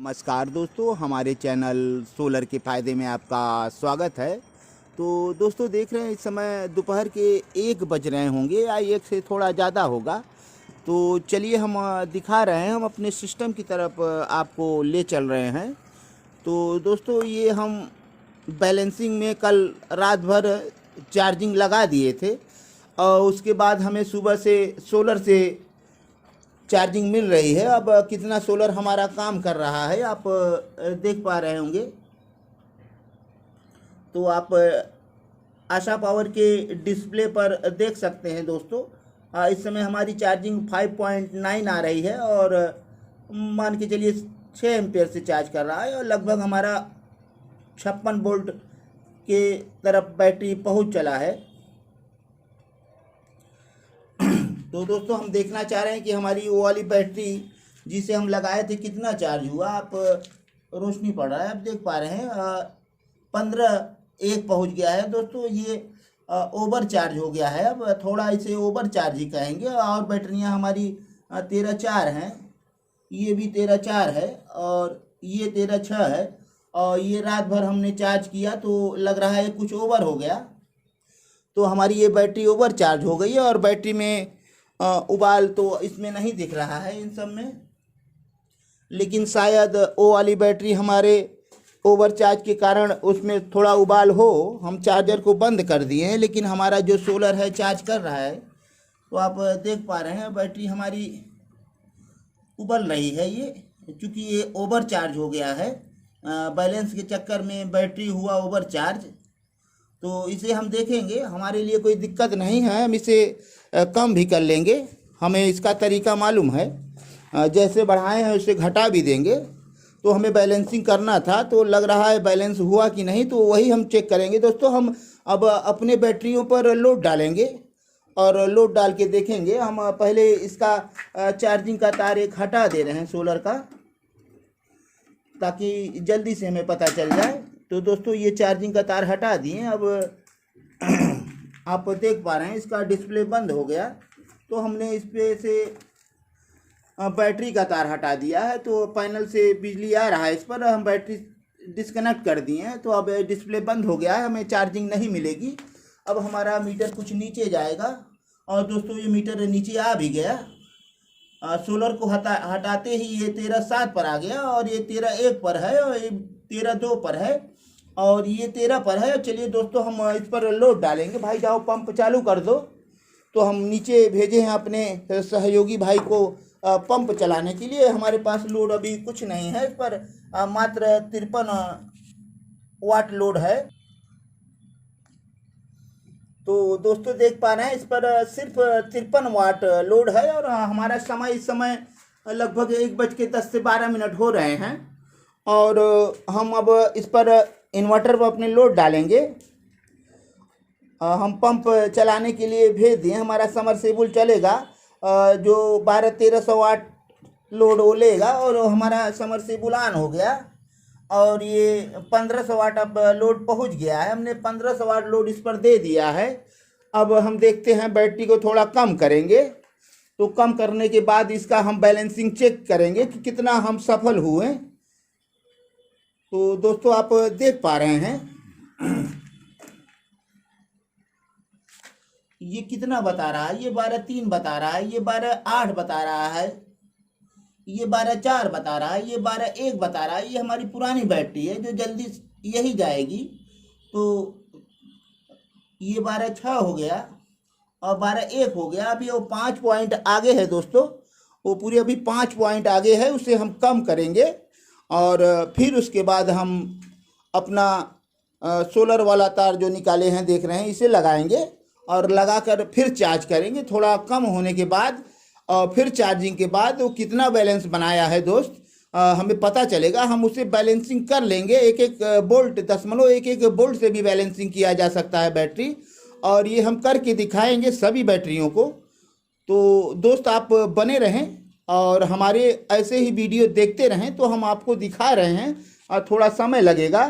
नमस्कार दोस्तों, हमारे चैनल सोलर के फ़ायदे में आपका स्वागत है। तो दोस्तों देख रहे हैं इस समय दोपहर के 1 बज रहे होंगे या 1 से थोड़ा ज़्यादा होगा। तो चलिए हम दिखा रहे हैं, हम अपने सिस्टम की तरफ आपको ले चल रहे हैं। तो दोस्तों ये हम बैलेंसिंग में कल रात भर चार्जिंग लगा दिए थे और उसके बाद हमें सुबह से सोलर से चार्जिंग मिल रही है। अब कितना सोलर हमारा काम कर रहा है आप देख पा रहे होंगे। तो आप आशा पावर के डिस्प्ले पर देख सकते हैं दोस्तों। इस समय हमारी चार्जिंग 5.9 आ रही है और मान के चलिए 6 एम्पेयर से चार्ज कर रहा है और लगभग हमारा 56 वोल्ट के तरफ बैटरी पहुंच चला है। तो दोस्तों हम देखना चाह रहे हैं कि हमारी वो वाली बैटरी जिसे हम लगाए थे कितना चार्ज हुआ। आप रोशनी पड़ रहा है, आप देख पा रहे हैं 15 पहुंच गया है दोस्तों। ये ओवर चार्ज हो गया है, अब थोड़ा इसे ओवर चार्ज ही कहेंगे। और बैटरियां हमारी 13-4 हैं, ये भी 13-4 है और ये 13-6 है। और ये रात भर हमने चार्ज किया तो लग रहा है कुछ ओवर हो गया। तो हमारी ये बैटरी ओवर चार्ज हो गई है और बैटरी में उबाल तो इसमें नहीं दिख रहा है इन सब में, लेकिन शायद वो वाली बैटरी हमारे ओवर चार्ज के कारण उसमें थोड़ा उबाल हो। हम चार्जर को बंद कर दिए हैं लेकिन हमारा जो सोलर है चार्ज कर रहा है। तो आप देख पा रहे हैं बैटरी हमारी उबल रही है। ये चूँकि ये ओवर चार्ज हो गया है, बैलेंस के चक्कर में बैटरी हुआ ओवर चार्ज। तो इसे हम देखेंगे, हमारे लिए कोई दिक्कत नहीं है, हम इसे कम भी कर लेंगे। हमें इसका तरीका मालूम है, जैसे बढ़ाए हैं उसे घटा भी देंगे। तो हमें बैलेंसिंग करना था, तो लग रहा है बैलेंस हुआ कि नहीं, तो वही हम चेक करेंगे दोस्तों। हम अब अपने बैटरियों पर लोड डालेंगे और लोड डाल के देखेंगे। हम पहले इसका चार्जिंग का तार एक हटा दे रहे हैं सोलर का, ताकि जल्दी से हमें पता चल जाए। तो दोस्तों ये चार्जिंग का तार हटा दिए। अब आप देख पा रहे हैं इसका डिस्प्ले बंद हो गया। तो हमने इस पे से बैटरी का तार हटा दिया है, तो पैनल से बिजली आ रहा है इस पर। हम बैटरी डिस्कनेक्ट कर दिए हैं, तो अब डिस्प्ले बंद हो गया है, हमें चार्जिंग नहीं मिलेगी। अब हमारा मीटर कुछ नीचे जाएगा और दोस्तों ये मीटर नीचे आ भी गया। सोलर को हटाते ही ये 13-7 पर आ गया और ये 13-1 पर है और ये 13-2 पर है और ये 13 पर है। चलिए दोस्तों हम इस पर लोड डालेंगे। भाई जाओ पंप चालू कर दो। तो हम नीचे भेजे हैं अपने सहयोगी भाई को पंप चलाने के लिए। हमारे पास लोड अभी कुछ नहीं है, इस पर मात्र 53 वाट लोड है। तो दोस्तों देख पा रहे हैं इस पर सिर्फ 53 वाट लोड है और हमारा समय इस समय लगभग 1:10 से 12 मिनट हो रहे हैं। और हम अब इस पर इन्वर्टर पर अपने लोड डालेंगे। हम पंप चलाने के लिए भेज दिए, हमारा समरसेबुल चलेगा जो 1200-1300 वाट लोड वो लेगा और हमारा समरसेबुल ऑन हो गया और ये 1500 वाट अब लोड पहुंच गया है। हमने 1500 वाट लोड इस पर दे दिया है। अब हम देखते हैं बैटरी को थोड़ा कम करेंगे। तो कम करने के बाद इसका हम बैलेंसिंग चेक करेंगे कि कितना हम सफल हुए। तो दोस्तों आप देख पा रहे हैं ये कितना बता रहा है। ये 12.3 बता रहा है, ये 12.8 बता रहा है, ये 12.4 बता रहा है, ये 12.1 बता रहा है। ये हमारी पुरानी बैटरी है जो जल्दी यही जाएगी। तो ये 12.6 हो गया और 12.1 हो गया। अभी वो 5 पॉइंट आगे है दोस्तों, वो पूरी अभी 5 पॉइंट आगे है, उसे हम कम करेंगे और फिर उसके बाद हम अपना सोलर वाला तार जो निकाले हैं देख रहे हैं इसे लगाएंगे और लगाकर फिर चार्ज करेंगे। थोड़ा कम होने के बाद और फिर चार्जिंग के बाद वो कितना बैलेंस बनाया है दोस्त हमें पता चलेगा। हम उसे बैलेंसिंग कर लेंगे। 1-1 बोल्ट 0.1 बोल्ट से भी बैलेंसिंग किया जा सकता है बैटरी, और ये हम करके दिखाएंगे सभी बैटरियों को। तो दोस्त आप बने रहें और हमारे ऐसे ही वीडियो देखते रहें। तो हम आपको दिखा रहे हैं और थोड़ा समय लगेगा।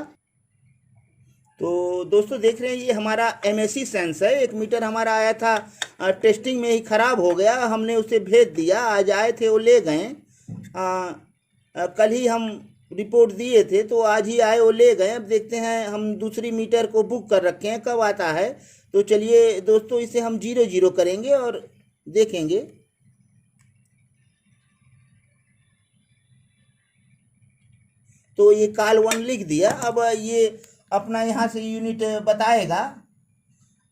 तो दोस्तों देख रहे हैं ये हमारा MAC सेंस है। 1 मीटर हमारा आया था टेस्टिंग में ही ख़राब हो गया, हमने उसे भेज दिया। आज आए थे वो ले गए। कल ही हम रिपोर्ट दिए थे, तो आज ही आए वो ले गए। अब देखते हैं, हम दूसरी मीटर को बुक कर रखे हैं, कब आता है। तो चलिए दोस्तों, इसे हम 0 करेंगे और देखेंगे। तो ये कॉल 1 लिख दिया। अब ये अपना यहाँ से यूनिट बताएगा।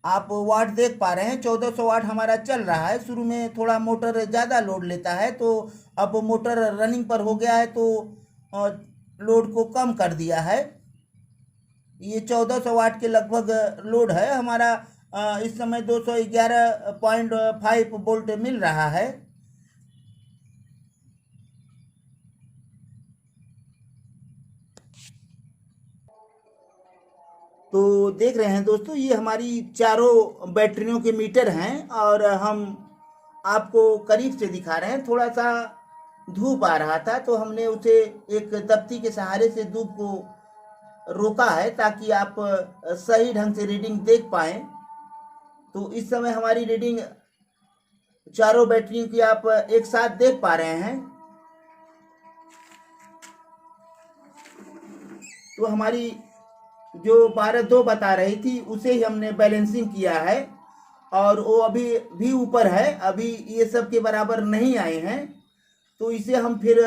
आप वाट देख पा रहे हैं, 1400 वाट हमारा चल रहा है। शुरू में थोड़ा मोटर ज़्यादा लोड लेता है, तो अब मोटर रनिंग पर हो गया है, तो लोड को कम कर दिया है। ये 1400 वाट के लगभग लोड है हमारा। इस समय 211.5 वोल्ट मिल रहा है। तो देख रहे हैं दोस्तों, ये हमारी चारों बैटरियों के मीटर हैं और हम आपको करीब से दिखा रहे हैं। थोड़ा सा धूप आ रहा था, तो हमने उसे एक दफ्ती के सहारे से धूप को रोका है, ताकि आप सही ढंग से रीडिंग देख पाएँ। तो इस समय हमारी रीडिंग चारों बैटरियों की आप एक साथ देख पा रहे हैं। तो हमारी जो 12.2 बता रही थी, उसे ही हमने बैलेंसिंग किया है, और वो अभी भी ऊपर है, अभी ये सब के बराबर नहीं आए हैं। तो इसे हम फिर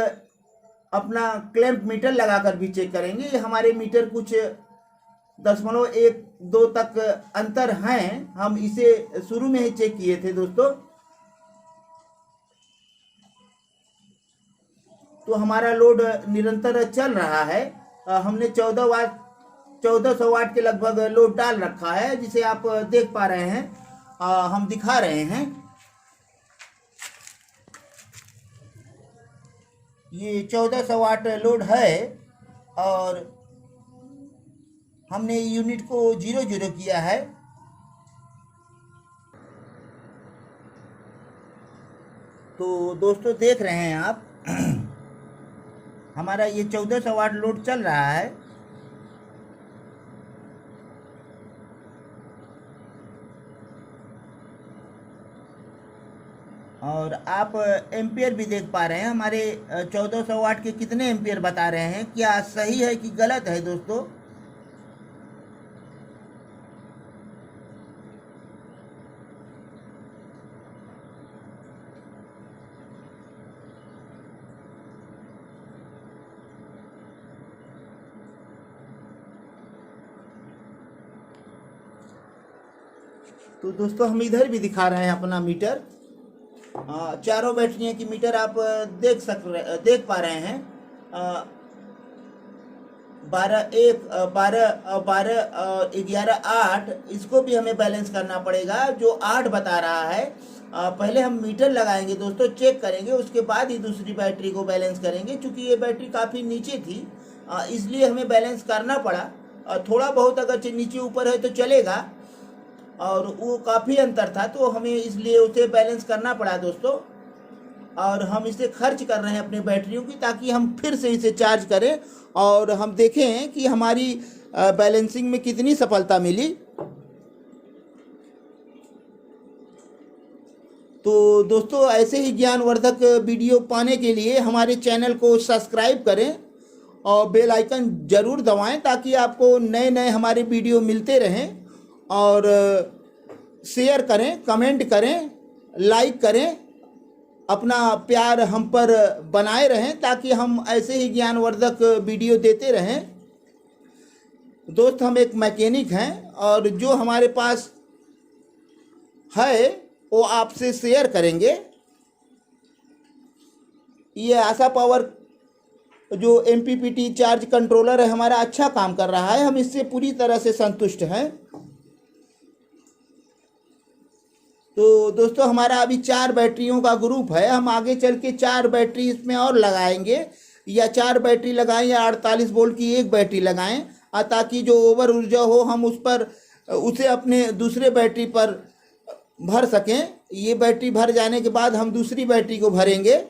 अपना क्लैंप मीटर लगाकर भी चेक करेंगे। ये हमारे मीटर कुछ 0.12 तक अंतर हैं। हम इसे शुरू में ही चेक किए थे दोस्तों। तो हमारा लोड निरंतर चल रहा है। हमने 1400 वाट के लगभग लोड डाल रखा है, जिसे आप देख पा रहे हैं। हम दिखा रहे हैं। ये 1400 वाट लोड है, और हमने यूनिट को 0 किया है। तो दोस्तों देख रहे हैं आप, हमारा ये 1400 वाट लोड चल रहा है। और आप एम्पियर भी देख पा रहे हैं, हमारे 1400 वाट के कितने एम्पियर बता रहे हैं। क्या सही है कि गलत है दोस्तों? तो दोस्तों हम इधर भी दिखा रहे हैं अपना मीटर। चारों बैटरियों की मीटर आप देख पा रहे हैं। 12 1 12 12 11 8, इसको भी हमें बैलेंस करना पड़ेगा। जो 8 बता रहा है, पहले हम मीटर लगाएंगे दोस्तों, चेक करेंगे, उसके बाद ही दूसरी बैटरी को बैलेंस करेंगे। क्योंकि ये बैटरी काफ़ी नीचे थी, इसलिए हमें बैलेंस करना पड़ा। थोड़ा बहुत अगर नीचे ऊपर है तो चलेगा, और वो काफ़ी अंतर था, तो हमें इसलिए उसे बैलेंस करना पड़ा दोस्तों। और हम इसे खर्च कर रहे हैं अपने बैटरियों की, ताकि हम फिर से इसे चार्ज करें और हम देखें कि हमारी बैलेंसिंग में कितनी सफलता मिली। तो दोस्तों, ऐसे ही ज्ञानवर्धक वीडियो पाने के लिए हमारे चैनल को सब्सक्राइब करें और बेल आइकन ज़रूर दबाएं, ताकि आपको नए नए हमारे वीडियो मिलते रहें। और शेयर करें, कमेंट करें, लाइक करें, अपना प्यार हम पर बनाए रहें, ताकि हम ऐसे ही ज्ञानवर्धक वीडियो देते रहें। दोस्त, हम एक मैकेनिक हैं, और जो हमारे पास है वो आपसे शेयर करेंगे। ये आशा पावर जो MPPT चार्ज कंट्रोलर है हमारा, अच्छा काम कर रहा है, हम इससे पूरी तरह से संतुष्ट हैं। तो दोस्तों, हमारा अभी 4 बैटरियों का ग्रुप है। हम आगे चल के 4 बैटरी इसमें और लगाएंगे, या 4 बैटरी लगाएं, या 48 वोल्ट की एक बैटरी लगाएं, ताकि जो ओवर ऊर्जा हो हम उसे अपने दूसरे बैटरी पर भर सकें। ये बैटरी भर जाने के बाद हम दूसरी बैटरी को भरेंगे।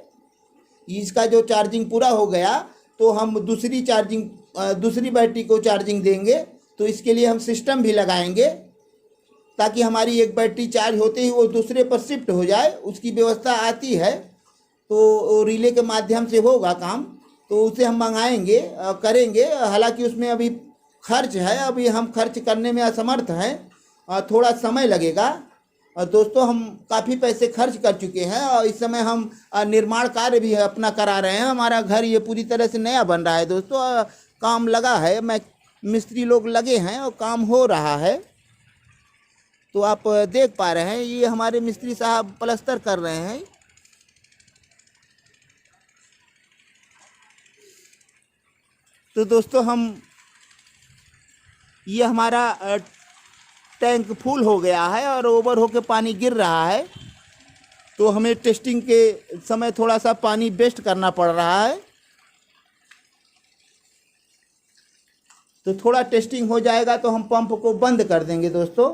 इसका जो चार्जिंग पूरा हो गया, तो हम दूसरी बैटरी को चार्जिंग देंगे। तो इसके लिए हम सिस्टम भी लगाएंगे, ताकि हमारी एक बैटरी चार्ज होते ही वो दूसरे पर शिफ्ट हो जाए। उसकी व्यवस्था आती है, तो रिले के माध्यम से होगा काम। तो उसे हम मंगाएंगे, करेंगे। हालांकि उसमें अभी खर्च है, अभी हम खर्च करने में असमर्थ हैं, थोड़ा समय लगेगा। दोस्तों हम काफ़ी पैसे खर्च कर चुके हैं और इस समय हम निर्माण कार्य भी अपना करा रहे हैं। हमारा घर ये पूरी तरह से नया बन रहा है दोस्तों। काम लगा है, मैं मिस्त्री लोग लगे हैं और काम हो रहा है। तो आप देख पा रहे हैं, ये हमारे मिस्त्री साहब प्लास्टर कर रहे हैं। तो दोस्तों ये हमारा टैंक फुल हो गया है और ओवर होके पानी गिर रहा है। तो हमें टेस्टिंग के समय थोड़ा सा पानी वेस्ट करना पड़ रहा है। तो थोड़ा टेस्टिंग हो जाएगा तो हम पंप को बंद कर देंगे दोस्तों।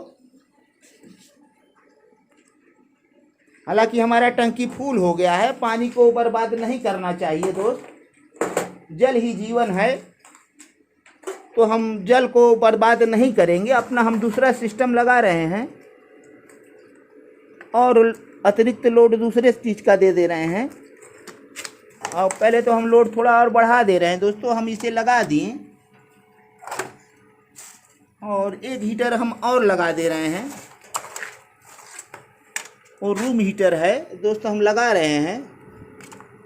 हालांकि हमारा टंकी फुल हो गया है, पानी को बर्बाद नहीं करना चाहिए दोस्त। जल ही जीवन है, तो हम जल को बर्बाद नहीं करेंगे। अपना हम दूसरा सिस्टम लगा रहे हैं और अतिरिक्त लोड दूसरे चीज़ का दे रहे हैं। और पहले तो हम लोड थोड़ा और बढ़ा दे रहे हैं दोस्तों। हम इसे लगा दिए और एक हीटर हम और लगा दे रहे हैं, और रूम हीटर है दोस्तों, हम लगा रहे हैं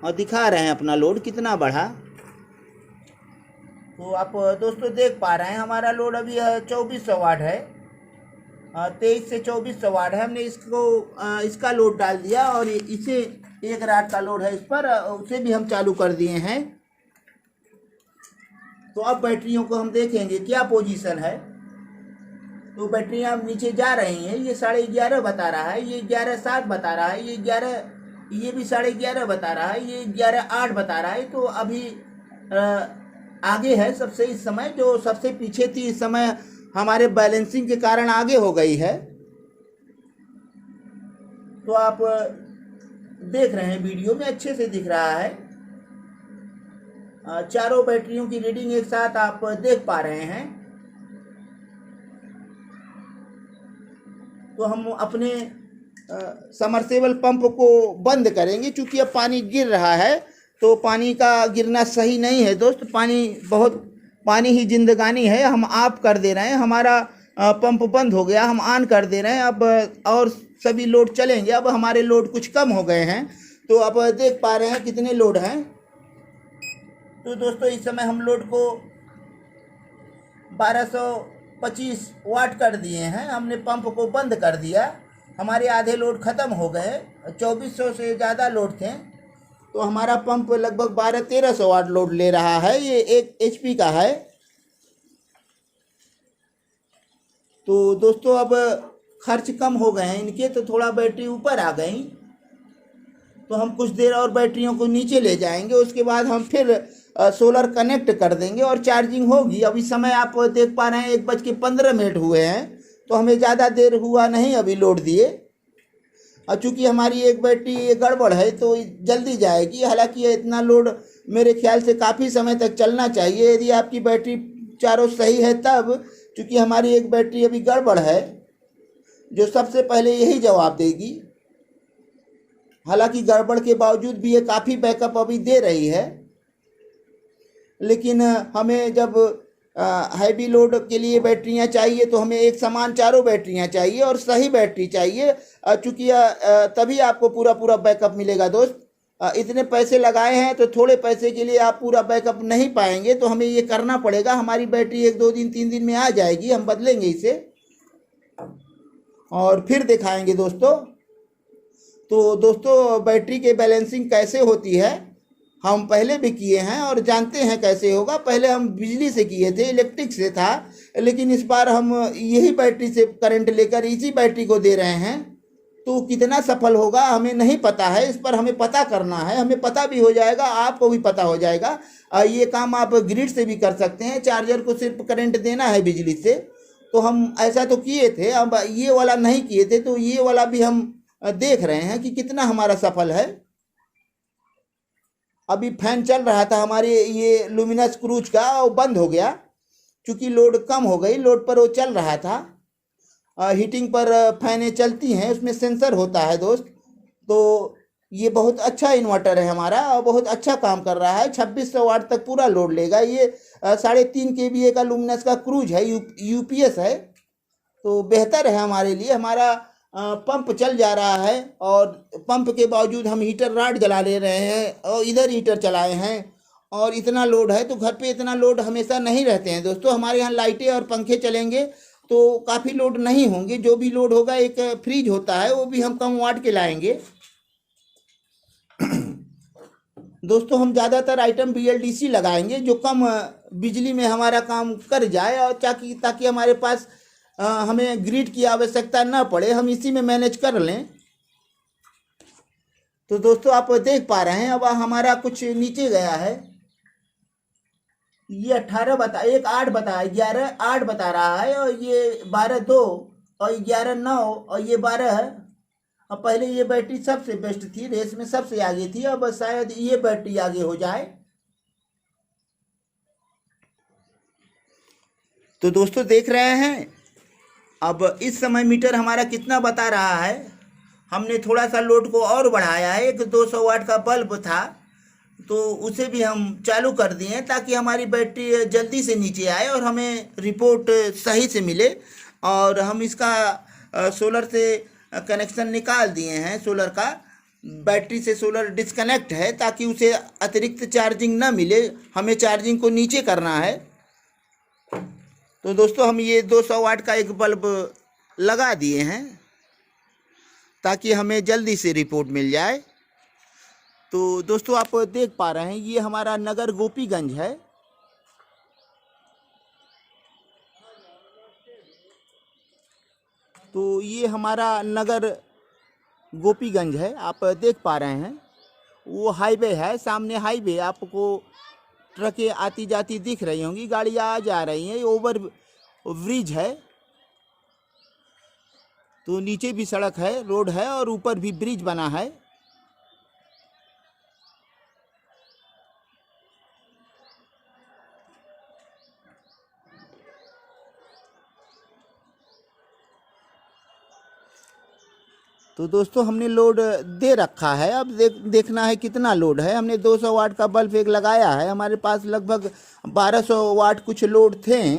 और दिखा रहे हैं अपना लोड कितना बढ़ा। तो आप दोस्तों देख पा रहे हैं हमारा लोड अभी 2400 वाट है, 23 से 2400 वाट है। हमने इसका लोड डाल दिया और इसे 1 रात का लोड है इस पर, उसे भी हम चालू कर दिए हैं। तो अब बैटरियों को हम देखेंगे क्या पोजीशन है। तो बैटरियाँ नीचे जा रही हैं। ये 11:30 बता रहा है, ये 11:07 बता रहा है, ये भी 11:30 बता रहा है, ये 11:08 बता रहा है। तो अभी आगे है सबसे इस समय, जो सबसे पीछे थी इस समय हमारे बैलेंसिंग के कारण आगे हो गई है। तो आप देख रहे हैं वीडियो में अच्छे से दिख रहा है। चारों बैटरियों की रीडिंग एक साथ आप देख पा रहे हैं। तो हम अपने समरसेबल पंप को बंद करेंगे, क्योंकि अब पानी गिर रहा है। तो पानी का गिरना सही नहीं है दोस्त। पानी ही जिंदगानी है। हम ऑफ कर दे रहे हैं, हमारा पंप बंद हो गया, हम ऑन कर दे रहे हैं। अब और सभी लोड चलेंगे। अब हमारे लोड कुछ कम हो गए हैं। तो अब देख पा रहे हैं कितने लोड हैं। तो दोस्तों इस समय हम लोड को 1225 वाट कर दिए हैं। हमने पंप को बंद कर दिया। हमारे आधे लोड ख़त्म हो गए, 2400 से ज़्यादा लोड थे। तो हमारा पंप लगभग 1200-1300 वाट लोड ले रहा है। ये 1 HP का है। तो दोस्तों अब खर्च कम हो गए हैं इनके, तो थोड़ा बैटरी ऊपर आ गई। तो हम कुछ देर और बैटरियों को नीचे ले जाएंगे, उसके बाद हम फिर सोलर कनेक्ट कर देंगे और चार्जिंग होगी। अभी समय आप देख पा रहे हैं 1:15 हुए हैं। तो हमें ज़्यादा देर हुआ नहीं अभी लोड दिए। और चूँकि हमारी एक बैटरी गड़बड़ है तो जल्दी जाएगी। हालांकि ये इतना लोड मेरे ख्याल से काफ़ी समय तक चलना चाहिए, यदि आपकी बैटरी चारों सही है तब। चूँकि हमारी एक बैटरी अभी गड़बड़ है, जो सबसे पहले यही जवाब देगी। हालांकि गड़बड़ के बावजूद भी ये काफ़ी बैकअप अभी दे रही है। लेकिन हमें जब हैवी लोड के लिए बैटरियां चाहिए तो हमें एक समान चारों बैटरियां चाहिए और सही बैटरी चाहिए। चूँकि तभी आपको पूरा बैकअप मिलेगा दोस्त। इतने पैसे लगाए हैं तो थोड़े पैसे के लिए आप पूरा बैकअप नहीं पाएंगे। तो हमें ये करना पड़ेगा। हमारी बैटरी 1-2 दिन 3 दिन में आ जाएगी, हम बदलेंगे इसे और फिर दिखाएंगे दोस्तों। तो दोस्तों बैटरी के बैलेंसिंग कैसे होती है हम पहले भी किए हैं और जानते हैं कैसे होगा। पहले हम बिजली से किए थे, इलेक्ट्रिक से था, लेकिन इस बार हम यही बैटरी से करंट लेकर इसी बैटरी को दे रहे हैं। तो कितना सफल होगा हमें नहीं पता है, इस पर हमें पता करना है। हमें पता भी हो जाएगा, आपको भी पता हो जाएगा। ये काम आप ग्रिड से भी कर सकते हैं। चार्जर को सिर्फ करंट देना है बिजली से। तो हम ऐसा तो किए थे, अब ये वाला नहीं किए थे। तो ये वाला भी हम देख रहे हैं कि कितना हमारा सफल है। अभी फैन चल रहा था हमारे ये लुमिनस क्रूज का, वो बंद हो गया क्योंकि लोड कम हो गई। लोड पर वो चल रहा था। हीटिंग पर फैनें चलती हैं, उसमें सेंसर होता है दोस्त। तो ये बहुत अच्छा इन्वर्टर है हमारा और बहुत अच्छा काम कर रहा है। 2600 वाट तक पूरा लोड लेगा। ये 3.5 kVA का लुमिनस का क्रूज है, यूपीएस है, तो बेहतर है हमारे लिए। हमारा पंप चल जा रहा है और पंप के बावजूद हम हीटर रॉड जला ले रहे हैं और इधर हीटर चलाए हैं और इतना लोड है। तो घर पे इतना लोड हमेशा नहीं रहते हैं दोस्तों। हमारे यहाँ लाइटें और पंखे चलेंगे तो काफ़ी लोड नहीं होंगे। जो भी लोड होगा, एक फ्रिज होता है वो भी हम कम वाट के लाएंगे। दोस्तों हम ज़्यादातर आइटम बीएलडीसी लगाएंगे जो कम बिजली में हमारा काम कर जाए और ताकि हमारे पास हमें ग्रिड की आवश्यकता ना पड़े, हम इसी में मैनेज कर लें। तो दोस्तों आप देख पा रहे हैं अब हमारा कुछ नीचे गया है। ये 18 बता, एक 8 बता, 11 8 बता रहा है और ये 12 2 और 11 9 और ये 12 है। अब पहले ये बैटरी सबसे बेस्ट थी, रेस में सबसे आगे थी, अब शायद ये बैटरी आगे हो जाए। तो दोस्तों देख रहे हैं अब इस समय मीटर हमारा कितना बता रहा है। हमने थोड़ा सा लोड को और बढ़ाया है। एक 200 वाट का बल्ब था तो उसे भी हम चालू कर दिए ताकि हमारी बैटरी जल्दी से नीचे आए और हमें रिपोर्ट सही से मिले। और हम इसका सोलर से कनेक्शन निकाल दिए हैं, सोलर का। बैटरी से सोलर डिस्कनेक्ट है ताकि उसे अतिरिक्त चार्जिंग ना मिले, हमें चार्जिंग को नीचे करना है। तो दोस्तों हम ये 200 वाट का एक बल्ब लगा दिए हैं ताकि हमें जल्दी से रिपोर्ट मिल जाए। तो दोस्तों आप देख पा रहे हैं ये हमारा नगर गोपीगंज है। तो ये हमारा नगर गोपीगंज है, आप देख पा रहे हैं। वो हाईवे है, सामने हाईवे, आपको ट्रकें आती जाती दिख रही होंगी, गाड़ियाँ आ जा रही हैं। ओवर ब्रिज है तो नीचे भी सड़क है, रोड है और ऊपर भी ब्रिज बना है। तो दोस्तों हमने लोड दे रखा है। अब देखना है कितना लोड है। हमने 200 वाट का बल्ब एक लगाया है। हमारे पास लगभग 1200 वाट कुछ लोड थे।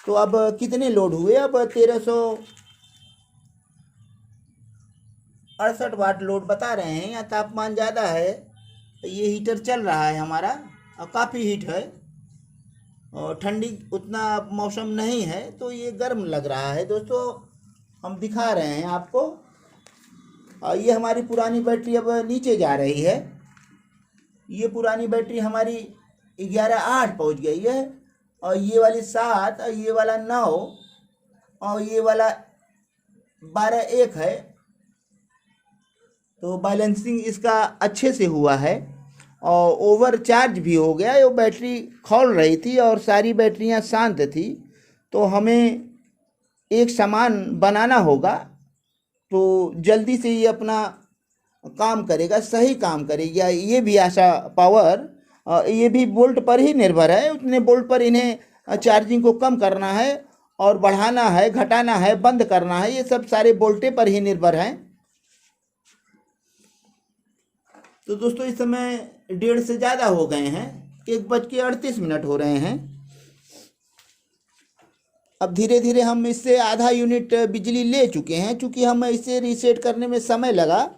तो अब कितने लोड हुए? अब 1368 वाट लोड बता रहे हैं। यहाँ तापमान ज़्यादा है, ये हीटर चल रहा है हमारा और काफ़ी हीट है और ठंडी उतना मौसम नहीं है तो ये गर्म लग रहा है। दोस्तों हम दिखा रहे हैं आपको। और ये हमारी पुरानी बैटरी अब नीचे जा रही है। ये पुरानी बैटरी हमारी 11.8 पहुँच गई है और ये वाली 7 और ये वाला 9 और ये वाला 12.1 है। तो बैलेंसिंग इसका अच्छे से हुआ है और ओवर चार्ज भी हो गया। वो बैटरी खौल रही थी और सारी बैटरियां शांत थी। तो हमें एक सामान बनाना होगा तो जल्दी से ये अपना काम करेगा, सही काम करेगी। ये भी आशा पावर, ये भी वोल्ट पर ही निर्भर है। उतने वोल्ट पर इन्हें चार्जिंग को कम करना है और बढ़ाना है, घटाना है, बंद करना है, ये सब सारे वोल्टे पर ही निर्भर हैं। तो दोस्तों इस समय 1:30 से ज़्यादा हो गए हैं, 1:38 हो रहे हैं। अब धीरे धीरे हम इससे आधा यूनिट बिजली ले चुके हैं। चूँकि हम इसे रीसेट करने में समय लगा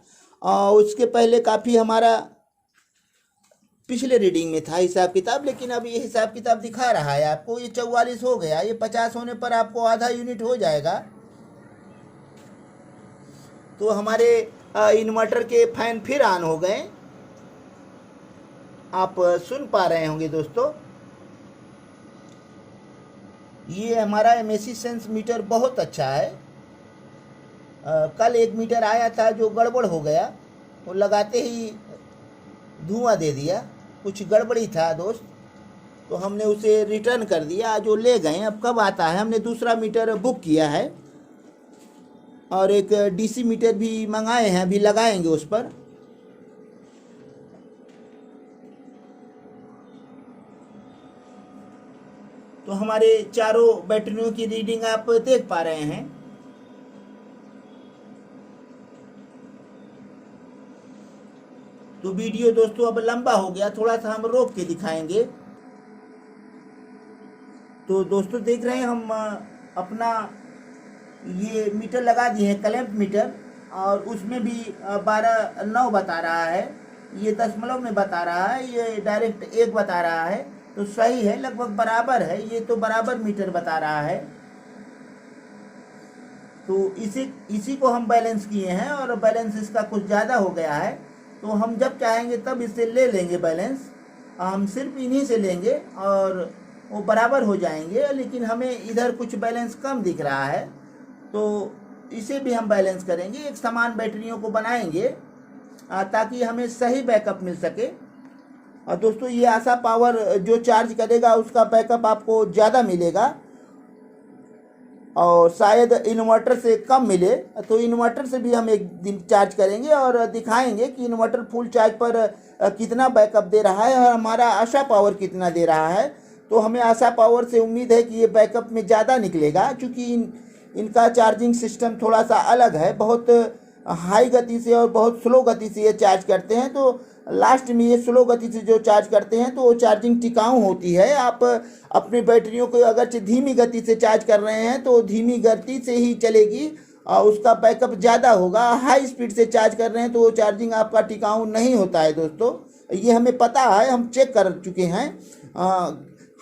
और उसके पहले काफ़ी हमारा पिछले रीडिंग में था हिसाब किताब, लेकिन अब ये हिसाब किताब दिखा रहा है आपको। ये 44 हो गया, ये 50 होने पर आपको आधा यूनिट हो जाएगा। तो हमारे इन्वर्टर के फैन फिर ऑन हो गए, आप सुन पा रहे होंगे दोस्तों। ये हमारा एमएसी सेंस मीटर बहुत अच्छा है। कल एक मीटर आया था जो गड़बड़ हो गया, वो लगाते ही धुआं दे दिया, कुछ गड़बड़ी था दोस्त। तो हमने उसे रिटर्न कर दिया, जो ले गए। अब कब आता है? हमने दूसरा मीटर बुक किया है और एक डीसी मीटर भी मंगाए हैं, अभी लगाएंगे उस पर। तो हमारे चारों बैटरियों की रीडिंग आप देख पा रहे हैं। तो वीडियो दोस्तों अब लंबा हो गया, थोड़ा सा हम रोक के दिखाएंगे। तो दोस्तों देख रहे हैं हम अपना ये मीटर लगा दिए हैं, क्लैंप मीटर, और उसमें भी 12.9 बता रहा है। ये दशमलव में बता रहा है, ये डायरेक्ट 1 बता रहा है। तो सही है, लगभग बराबर है, ये तो बराबर मीटर बता रहा है। तो इसी को हम बैलेंस किए हैं, और बैलेंस इसका कुछ ज़्यादा हो गया है। तो हम जब चाहेंगे तब इसे ले लेंगे बैलेंस, हम सिर्फ इन्हीं से लेंगे और वो बराबर हो जाएंगे। लेकिन हमें इधर कुछ बैलेंस कम दिख रहा है, तो इसे भी हम बैलेंस करेंगे, एक समान बैटरियों को बनाएंगे ताकि हमें सही बैकअप मिल सके। और दोस्तों ये आशा पावर जो चार्ज करेगा उसका बैकअप आपको ज़्यादा मिलेगा, और शायद इन्वर्टर से कम मिले। तो इन्वर्टर से भी हम एक दिन चार्ज करेंगे और दिखाएंगे कि इन्वर्टर फुल चार्ज पर कितना बैकअप दे रहा है और हमारा आशा पावर कितना दे रहा है। तो हमें आशा पावर से उम्मीद है कि ये बैकअप में ज़्यादा निकलेगा, क्योंकि इनका चार्जिंग सिस्टम थोड़ा सा अलग है। बहुत हाई गति से और बहुत स्लो गति से ये चार्ज करते हैं। तो लास्ट में ये स्लो गति से जो चार्ज करते हैं तो वो चार्जिंग टिकाऊ होती है। आप अपनी बैटरियों को अगर धीमी गति से चार्ज कर रहे हैं तो धीमी गति से ही चलेगी और उसका बैकअप ज़्यादा होगा। हाई स्पीड से चार्ज कर रहे हैं तो वो चार्जिंग आपका टिकाऊ नहीं होता है दोस्तों, ये हमें पता है, हम चेक कर चुके हैं।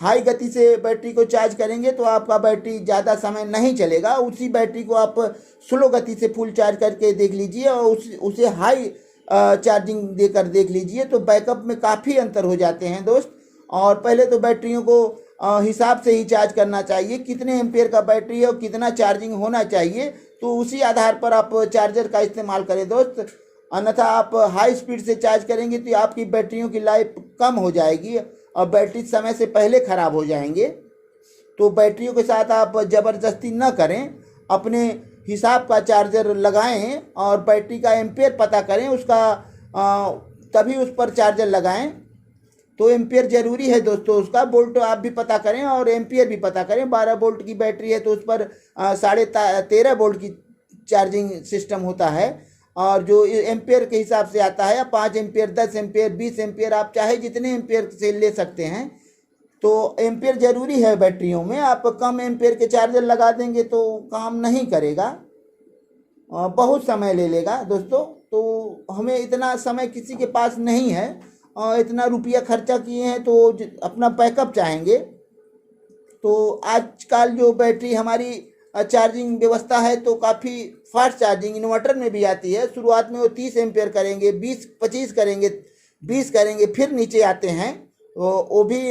हाई गति से बैटरी को चार्ज करेंगे तो आपका बैटरी ज़्यादा समय नहीं चलेगा। उसी बैटरी को आप स्लो गति से फुल चार्ज करके देख लीजिए और उसे हाई चार्जिंग देकर देख लीजिए, तो बैकअप में काफ़ी अंतर हो जाते हैं दोस्त। और पहले तो बैटरियों को हिसाब से ही चार्ज करना चाहिए, कितने एम्पेयर का बैटरी है और कितना चार्जिंग होना चाहिए, तो उसी आधार पर आप चार्जर का इस्तेमाल करें दोस्त। अन्यथा आप हाई स्पीड से चार्ज करेंगे तो आपकी बैटरियों की लाइफ कम हो जाएगी और बैटरी समय से पहले ख़राब हो जाएंगे। तो बैटरियों के साथ आप ज़बरदस्ती न करें, अपने हिसाब का चार्जर लगाएं और बैटरी का एम्पेयर पता करें, उसका तभी उस पर चार्जर लगाएं। तो एम्पेयर ज़रूरी है दोस्तों, उसका वोल्ट आप भी पता करें और एम्पेयर भी पता करें। 12 वोल्ट की बैटरी है तो उस पर 13.5 वोल्ट की चार्जिंग सिस्टम होता है, और जो एम्पेयर के हिसाब से आता है 5 एम्पेयर, 10 एम्पेयर, 20 एम्पेयर, आप चाहे जितने एम्पेयर से ले सकते हैं। तो एम्पेयर ज़रूरी है बैटरियों में। आप कम एम्पेयर के चार्जर लगा देंगे तो काम नहीं करेगा, बहुत समय ले लेगा दोस्तों। तो हमें इतना समय किसी के पास नहीं है, इतना रुपया खर्चा किए हैं तो अपना बैकअप चाहेंगे। तो आजकल जो बैटरी हमारी चार्जिंग व्यवस्था है तो काफ़ी फास्ट चार्जिंग इन्वर्टर में भी आती है। शुरुआत में वो 30 एम्पेयर करेंगे, 20-25 करेंगे, 20 करेंगे, फिर नीचे आते हैं। वो भी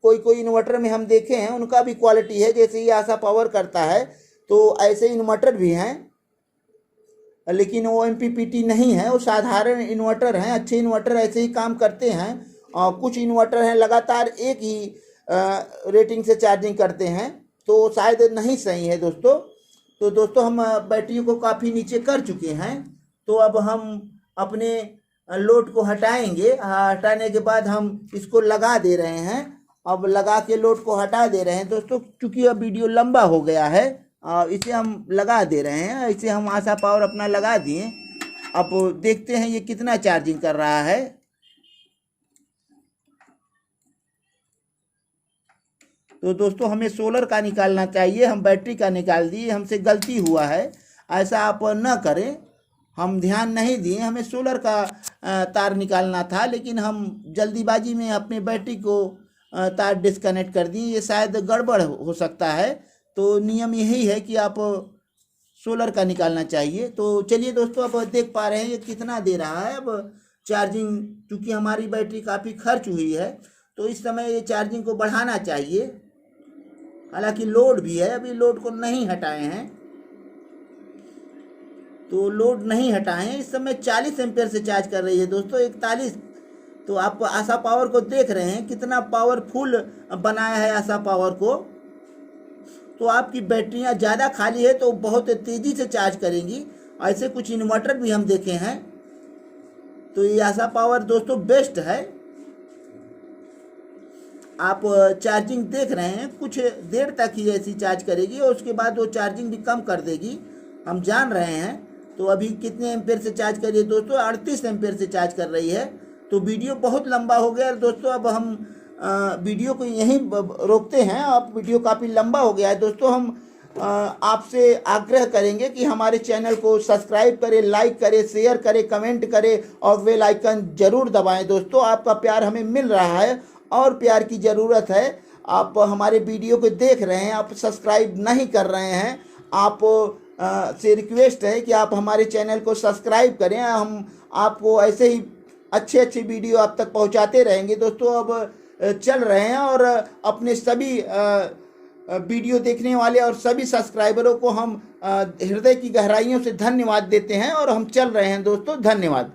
कोई इन्वर्टर में हम देखे हैं, उनका भी क्वालिटी है, जैसे ये आशा पावर करता है तो ऐसे इन्वर्टर भी हैं, लेकिन वो MPPT नहीं है, वो साधारण इन्वर्टर हैं। अच्छे इन्वर्टर ऐसे ही काम करते हैं। और कुछ इन्वर्टर हैं लगातार एक ही रेटिंग से चार्जिंग करते हैं, तो शायद नहीं सही है दोस्तों। तो दोस्तों हम बैटरियों को काफ़ी नीचे कर चुके हैं, तो अब हम अपने लोड को हटाएंगे। हटाने के बाद हम इसको लगा दे रहे हैं। अब लगा के लोड को हटा दे रहे हैं दोस्तों, क्योंकि अब वीडियो लंबा हो गया है। इसे हम लगा दे रहे हैं, इसे हम आशा पावर अपना लगा दिए। अब देखते हैं ये कितना चार्जिंग कर रहा है। तो दोस्तों हमें सोलर का निकालना चाहिए, हम बैटरी का निकाल दिए, हमसे गलती हुआ है, ऐसा आप न करें। हम ध्यान नहीं दिए, हमें सोलर का तार निकालना था, लेकिन हम जल्दीबाजी में अपने बैटरी को तार डिस्कनेक्ट कर दिए। ये शायद गड़बड़ हो सकता है, तो नियम यही है कि आप सोलर का निकालना चाहिए। तो चलिए दोस्तों, अब देख पा रहे हैं ये कितना दे रहा है अब चार्जिंग। क्योंकि हमारी बैटरी काफ़ी खर्च हुई है तो इस समय ये चार्जिंग को बढ़ाना चाहिए। हालांकि लोड भी है, अभी लोड को नहीं हटाए हैं, तो लोड नहीं हटाए हैं। इस समय 40 एम्पेयर से चार्ज कर रही है दोस्तों, 41। तो आप आशा पावर को देख रहे हैं कितना पावरफुल बनाया है आशा पावर को। तो आपकी बैटरियां ज़्यादा खाली है तो बहुत तेज़ी से चार्ज करेंगी। ऐसे कुछ इन्वर्टर भी हम देखे हैं। तो ये आशा पावर दोस्तों बेस्ट है। आप चार्जिंग देख रहे हैं, कुछ देर तक ही ऐसी चार्ज करेगी और उसके बाद वो चार्जिंग भी कम कर देगी, हम जान रहे हैं। तो अभी कितने एम्पेयर से चार्ज कर रही है दोस्तों? 38 एम्पेयर से चार्ज कर रही है। तो वीडियो बहुत लंबा हो गया दोस्तों, अब हम वीडियो को यहीं रोकते हैं। अब वीडियो काफ़ी लंबा हो गया है दोस्तों। हम आपसे आग्रह करेंगे कि हमारे चैनल को सब्सक्राइब करें, लाइक करें, शेयर करें, कमेंट करें और बेल आइकन ज़रूर दबाएं दोस्तों। आपका प्यार हमें मिल रहा है और प्यार की ज़रूरत है। आप हमारे वीडियो को देख रहे हैं, आप सब्सक्राइब नहीं कर रहे हैं, आप से रिक्वेस्ट है कि आप हमारे चैनल को सब्सक्राइब करें। हम आपको ऐसे ही अच्छे अच्छे वीडियो आप तक पहुंचाते रहेंगे दोस्तों। अब चल रहे हैं और अपने सभी वीडियो देखने वाले और सभी सब्सक्राइबरों को हम हृदय की गहराइयों से धन्यवाद देते हैं और हम चल रहे हैं दोस्तों। धन्यवाद।